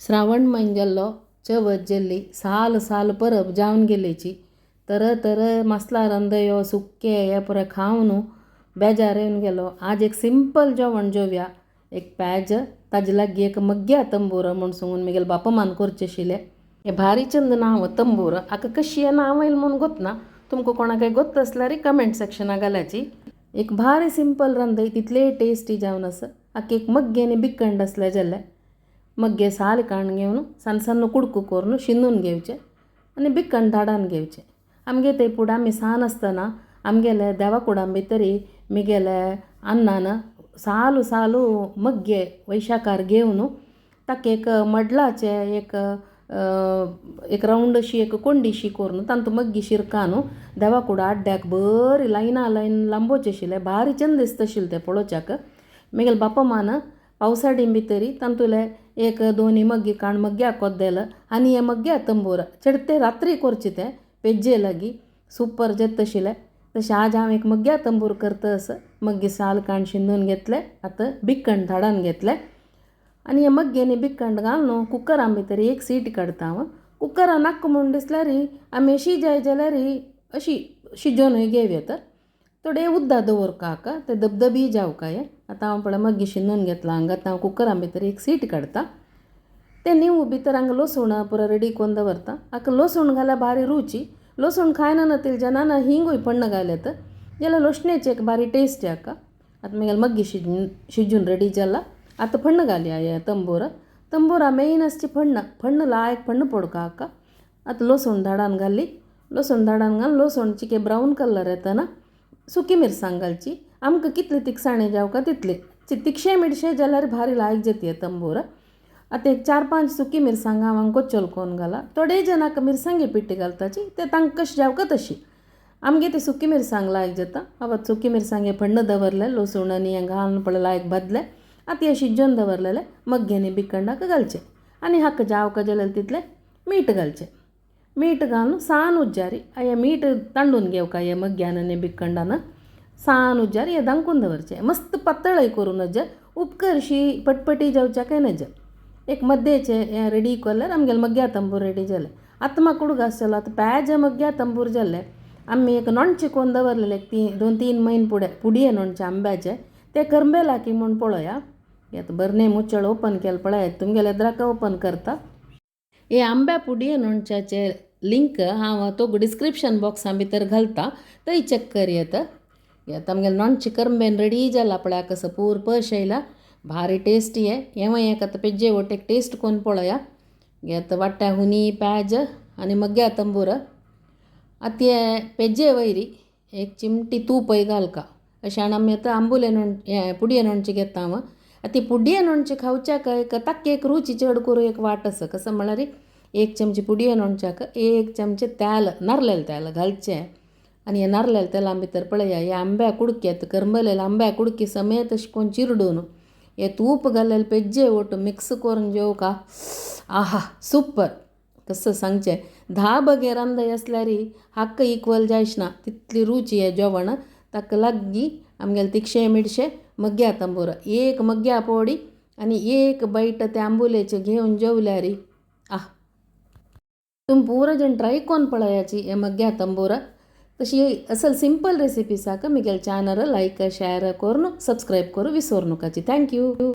श्रावण महिन्यालो चवथ जल्ली साल साल परब जावन गेलेची तर मसला रंदयो सुक्के हे पुरे खावन बेजार येवन गेलो. आज एक सिंपल जेवण जेवया. एक पॅज ताजे लागी एक मग्ग्या तंबूर म्हूण सांगून म्हगेल बापा मान करचे आशिल्ले. हे भारी चंद नांव तंबूर. आका कशी हे नांव येयलें म्हूण गोतना. तुमकां कोणाकय गोत्त आसल्यार कमेंट सेक्शनाक घालाची. एक भारी सिंपल रंदय तितले टेस्टी जावन आसा. आका एक मग्गेनी बिकंड आसले जाल्यार मग्गे साल काण घेवन सन्न सन्न कुडको करून शिनून घेवचे आनी बिकंड धाडान घेवचे. आमगे ते फुडें आमी सान आसतना आमगेले देवा कुडां भितरी म्हगेले अन्नान सालू सालू मग्गे वैशाकार घेवन ताका एक मडलाचे एक रावंड अशी एक कोंडीशी करून तांतू मग्गी शिरकान देवा कुडा आड्ड्याक बरी लायना लायन लांबोवचे आशिल्ले. भारी चंद दिसता आशिल्ले ते पळोवच्याक. म्हगेले बापा मान पावसाडी भितरी तांतुले एक दोनी मग्गी काण मग्ग्या कोद्देलं आनी हे मग्ग्या तंबूर चेडते रात्री करचे ते पेज्जे लागी सुपर जेत आशिल्ले. तशें आज हांव एक मग्ग्या तंबूर करतस मग्गी साल काण शिंदून घेतले. आतां बिकंड धाडान घेतले आनी हे मग्गेनी बिकंड घालून कुकरां भितर एक सीटी काडटा हांव. कुकरां नाका म्हूण दिसल्यार आमी अशी जाय जाल्यार अशी शिजोवन घेवया. तर थोडे उद्दा दवरका हाका ते धबधबी जावका हे. आतां हांव पळय मग्गी शिनून घेतला हांगा. आतां हांव कुकरां भितर एक सीट काडटा. ते नीव भितर हांगा लसूण पुरो रेडी करून दवरता. हाका लसूण घाल्यार भारी रुची. लसूण खायना नतील जनान हिंगूय पण्ण घालत जाल्यार लसणेची एक बारी टेस्ट हाका. आतां म्हगेली मग्गी शिजून रेडी जाला. आतां फण्ण घालया हे तंबुरा मेन आसची फण्ण लायक फण्ण पडका हाका. आतां लसूण धाडान घाली. लसूण धाडान घालून लसूण चिके ब्रावन कलर येतना सुकी मिरसांग घालची. आमकां कितले तिखसाणे जावका तितले. तिखशे मिरशे जाल्यार भारी लायक जाती तंबूर. आतां एक 4-5 सुकी मिरसांग हांव कोच्चोल करून घाला. थोडे जनाक मिरसांगे पिट्टी घालताची ते तांकां कशी जावका तशी. आमगे ती सुकी मिरसांग लायक जाता. हांव सुकी मिरसांगे फण्ण दवरले लसूण आनी हें घालून पळय लायक भाजले. आतां हे शिजोवन दवरलेले मग्गेनी बिकंडाक घालचे आनी हाका जावका जाल्यार तितले मीठ घालचे. मीठ घालून सान उज्जारी हे मीठ तांडून घेवका हे मग्ग्यान आनी बिकंडान सान उज्जार हे दांकून दवरचे. मस्त पातळय करून नज उपकरशी पटपटी जावच्या काय नज एक मध्येचे हें रेडी केल्यार आमगेले मग्ग्या तंबूर रेडी जाले. आतां म्हाका उडको आसलो आतां पॅज मग्ग्या तंबूर जाल्ले. आमी एक नोणचें करून दवरलेले एक 2-3 म्हयने पुडये नोणचे आंब्याचे ते करंबेला की म्हूण पळया. आतां बरणे मुच्चळ ओपन केलें पळय तुमगेले द्राका ओपन करता. हे आंब्या पुडये नोणच्याचे लिंक हांव तो डिस्क्रिप्शन बॉक्सा भितर घालता थंय चॅक करयेत. आतां आमगेलें नोणचें करंबेन रेडी जाला पळय कसं पूर पश येयला भारी टेस्टी हे. हें एक आतां पेज्जे वटेक टेस्ट करून पळया. आतां वाट्या हुनी पॅज आनी मग्ग्या तंबूर. आतां हे पेज्जे वयरी एक चिमटी तूपय घालका. अशें आमी आतां आंबुले हें पुडये नोणचें घेता हांव. आतां पुडये नोणचें खावच्याक ताका एक रुची चड करून एक वाट आसा. कसं म्हळ्यार 1 चमचे पुडये नोणच्याक 1 चमचे तेल नारलेलें तेल घालचें आनी हे नारलेल्या तेला भितर पळया हे आंब्या कुडकेत करंबलेले आंब्या कुडकी समेत अशें करून चिरडून हे तूप घालेले पेज्जे वट मिक्स करून जेवका आहा सुपर. कसं सांगचें 10 बगे रांदय आसल्यार हाक्क इक्वल जायचना तितली रुची हे जेवण. ताका लागीं आमगेले तिखशे मिडशे मग्ग्या तंबूर एक मग्ग्या पोडी आनी एक बायट ते आंबुलेचे घेवन जेवल्यार तुम पूरा जण ट्राय करून पळयाची हे मग्ग्या तंबूर. तशी असल सिंपल रेसिपीसाक म्हगेले चॅनल लायक शेअर करून सबस्क्रायब करूं विसरू नकाची. थँक्यू.